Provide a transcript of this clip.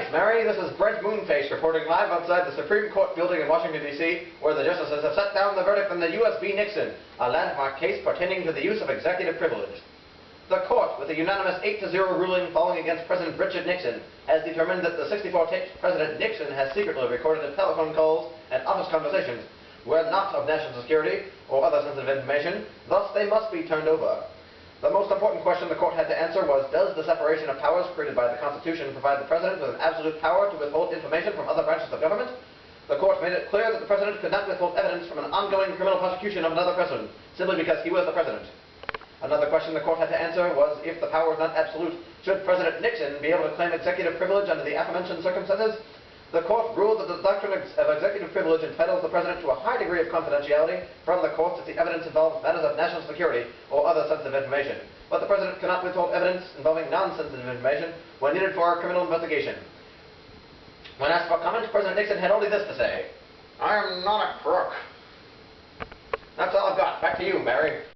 Thanks, Mary. This is Brent Moonface reporting live outside the Supreme Court building in Washington, D.C., where the justices have set down the verdict in the U.S. v. Nixon, a landmark case pertaining to the use of executive privilege. The court, with a unanimous 8-0 ruling falling against President Richard Nixon, has determined that the 64-taped President Nixon has secretly recorded his telephone calls and office conversations were not of national security or other sensitive information, thus they must be turned over. The most important question the court had to answer was, does the separation of powers created by the Constitution provide the President with an absolute power to withhold information from other branches of government? The court made it clear that the President could not withhold evidence from an ongoing criminal prosecution of another President, simply because he was the President. Another question the court had to answer was, if the power is not absolute, should President Nixon be able to claim executive privilege under the aforementioned circumstances? The court ruled that the doctrine of executive privilege entitles the President to a high degree of confidentiality from the courts if the evidence involves matters of national security or other sensitive information. But the President cannot withhold evidence involving non-sensitive information when needed for a criminal investigation. When asked for comment, President Nixon had only this to say: "I am not a crook." That's all I've got. Back to you, Mary.